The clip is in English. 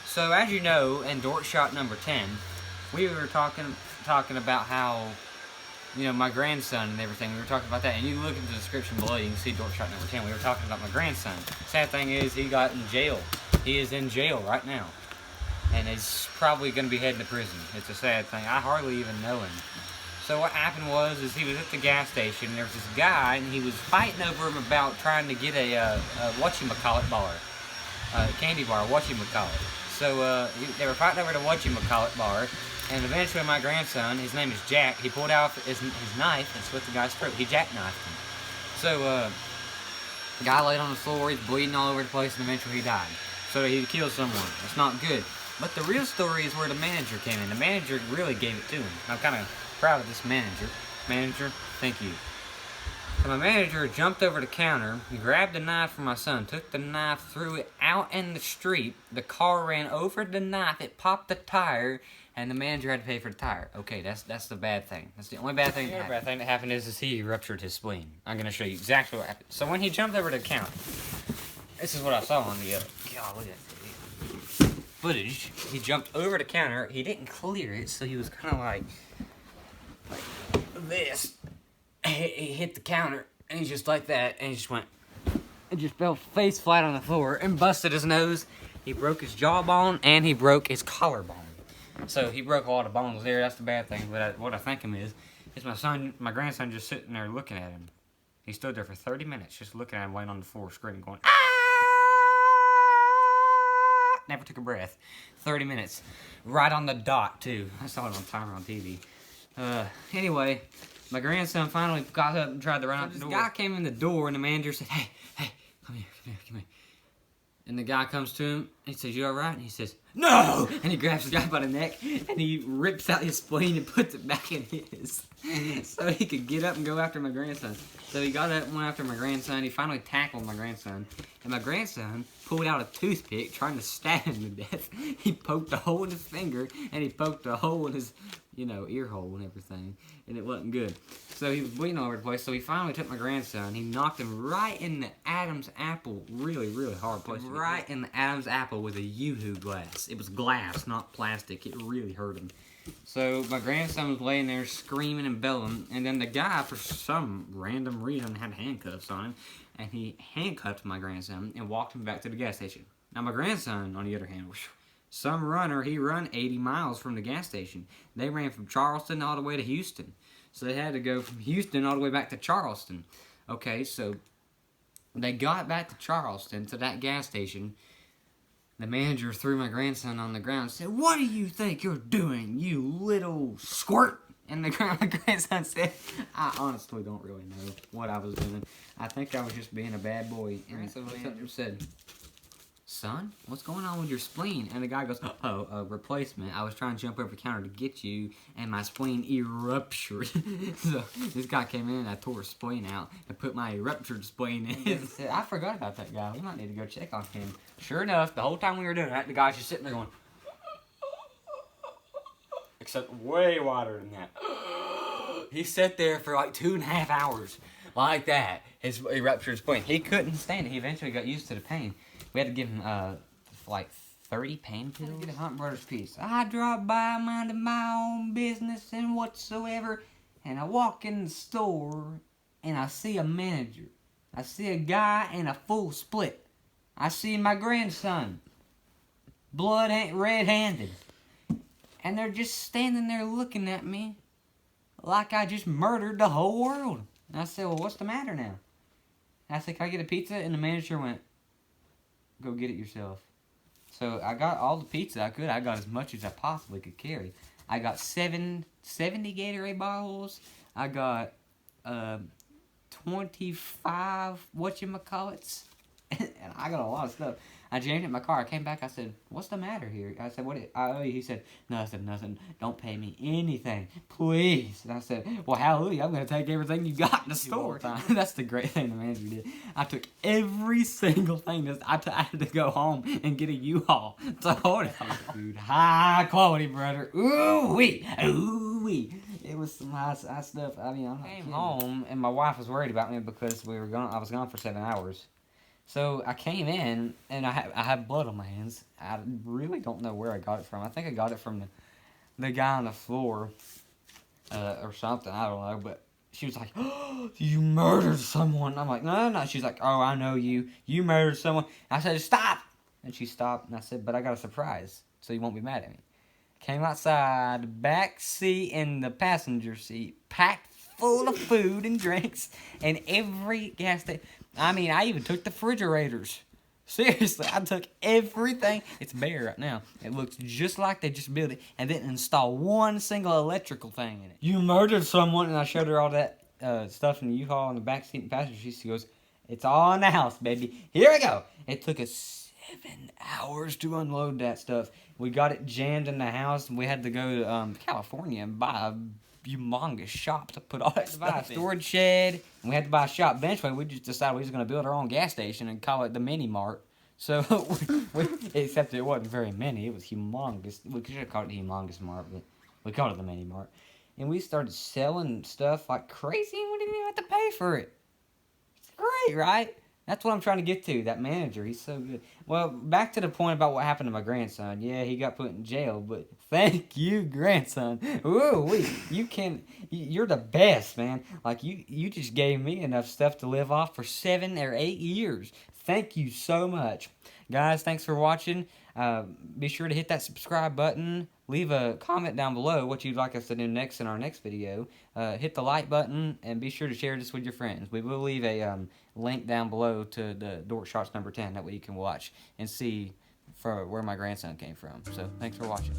So as you know, in Dork Shot number 10, we were talking about how, my grandson and everything. We were talking about that, and you look in the description below, you can see Dork Shot number 10. We were talking about my grandson. Sad thing is, he got in jail. He is in jail right now, and is probably going to be heading to prison. It's a sad thing. I hardly even know him. So what happened was, he was at the gas station, and there was this guy, and he was fighting over him about trying to get a whatchamacallit bar. Candy bar, whatchamacallit. So they were fighting over the whatchamacallit bar, and eventually my grandson, his name is Jack, he pulled out his knife and slit the guy's throat. He jackknifed him. So the guy laid on the floor, he's bleeding all over the place, and eventually he died. So he killed someone. That's not good. But the real story is where the manager came in. The manager really gave it to him. I'm kind of proud of this manager. Manager, thank you. So my manager jumped over the counter, he grabbed the knife from my son, took the knife, threw it out in the street. The car ran over the knife, it popped the tire, and the manager had to pay for the tire. Okay, that's the bad thing. That's the only bad thing that happened. The bad thing that happened is he ruptured his spleen. I'm going to show you exactly what happened. So when he jumped over the counter, this is what I saw on the, God, look at that footage. He jumped over the counter, he didn't clear it, so he was kind of like this. He hit the counter, and he's just like that, and he just went, and just fell face flat on the floor, and busted his nose. He broke his jawbone, and he broke his collarbone. So he broke a lot of bones there. That's the bad thing. But what I think him is my grandson just sitting there looking at him. He stood there for 30 minutes just looking at him, laying on the floor, screaming, going, ah! Never took a breath. 30 minutes. Right on the dot, too. I saw it on timer on TV. Anyway, my grandson finally got up and tried to run out the door. This guy came in the door, and the manager said, hey, come here. And the guy comes to him, and he says, you all right? And he says, no! And he grabs the guy by the neck, and he rips out his spleen and puts it back in his. So he could get up and go after my grandson. So he got up and went after my grandson. He finally tackled my grandson. And my grandson pulled out a toothpick, trying to stab him to death. He poked a hole in his finger, and he poked a hole in his, ear hole and everything. And it wasn't good. So he was bleeding all over the place. So he finally took my grandson. He knocked him right in the Adam's apple. Really, really hard place. Right in the Adam's apple with a Yoo-hoo glass. It was glass, not plastic. It really hurt him. So my grandson was laying there screaming and bellowing. And then the guy, for some random reason, had handcuffs on him. And he handcuffed my grandson and walked him back to the gas station. Now my grandson, on the other hand, some runner, he run 80 miles from the gas station. They ran from Charleston all the way to Houston. So they had to go from Houston all the way back to Charleston. Okay, so they got back to Charleston, to that gas station. The manager threw my grandson on the ground and said, what do you think you're doing, you little squirt? And my grandson said, I honestly don't really know what I was doing. I think I was just being a bad boy. And so the manager said, son, what's going on with your spleen? And the guy goes, a replacement. I was trying to jump over the counter to get you, and my spleen eruptured. So this guy came in, and I tore his spleen out and put my eruptured spleen in. Said, I forgot about that guy. We might need to go check on him. Sure enough, the whole time we were doing that, the guy's just sitting there going, except way wider than that. He sat there for like 2.5 hours, like that. His eruptured spleen. He couldn't stand it. He eventually got used to the pain. We had to give him, like 30 pain pills. Get a Hunt Brothers piece. I drop by, minding my own business and whatsoever, and I walk in the store, and I see a manager. I see a guy in a full split. I see my grandson, blood ain't red-handed, and they're just standing there looking at me like I just murdered the whole world. And I said, well, what's the matter now? And I said, can I get a pizza? And the manager went, go get it yourself. So I got all the pizza I could. I got as much as I possibly could carry. I got 70 Gatorade bottles. I got 25 whatchamacallits. And I got a lot of stuff. I jammed it in my car. I came back. I said, what's the matter here? I said, I owe you. He said, nothing. Don't pay me anything. Please. And I said, well, hallelujah. I'm going to take everything you got in the store. That's the great thing the manager did. I took every single thing. I had to go home and get a U-Haul to hold it. Food. High quality, brother. Ooh-wee. It was some high stuff. I mean, I came home, and my wife was worried about me because I was gone for 7 hours. So I came in, and I had blood on my hands. I really don't know where I got it from. I think I got it from the guy on the floor, or something. I don't know, but she was like, "Oh, you murdered someone." I'm like, "No, no." She's like, "Oh, I know you. You murdered someone." I said, "Stop!" And she stopped, and I said, "But I got a surprise, so you won't be mad at me." Came outside, back seat and the passenger seat, packed full of food and drinks, and every gas station. I mean, I even took the refrigerators. Seriously, I took everything. It's bare right now. It looks just like they just built it and didn't install one single electrical thing in it. You murdered someone, and I showed her all that stuff in the U-Haul in the back seat and passenger seat. She goes, "It's all in the house, baby. Here we go." It took us 7 hours to unload that stuff. We got it jammed in the house, and we had to go to California and buy a humongous shop to put all that stuff in. Storage shed, and we had to buy a shop. Eventually, we just decided we was going to build our own gas station and call it the Mini Mart. So, except it wasn't very many. It was humongous. We should have called it the Humongous Mart, but we called it the Mini Mart. And we started selling stuff like crazy, and we didn't even have to pay for it. It's great, right? That's what I'm trying to get to. That manager, he's so good. Well, back to the point about what happened to my grandson. Yeah, he got put in jail, but thank you, grandson. Ooh, you're the best, man. Like, you just gave me enough stuff to live off for 7 or 8 years. Thank you so much. Guys, thanks for watching. Be sure to hit that subscribe button. Leave a comment down below what you'd like us to do next in our next video. Hit the like button, and be sure to share this with your friends. We will leave a link down below to the Dork Shots number 10. That way you can watch and see where my grandson came from. So, thanks for watching.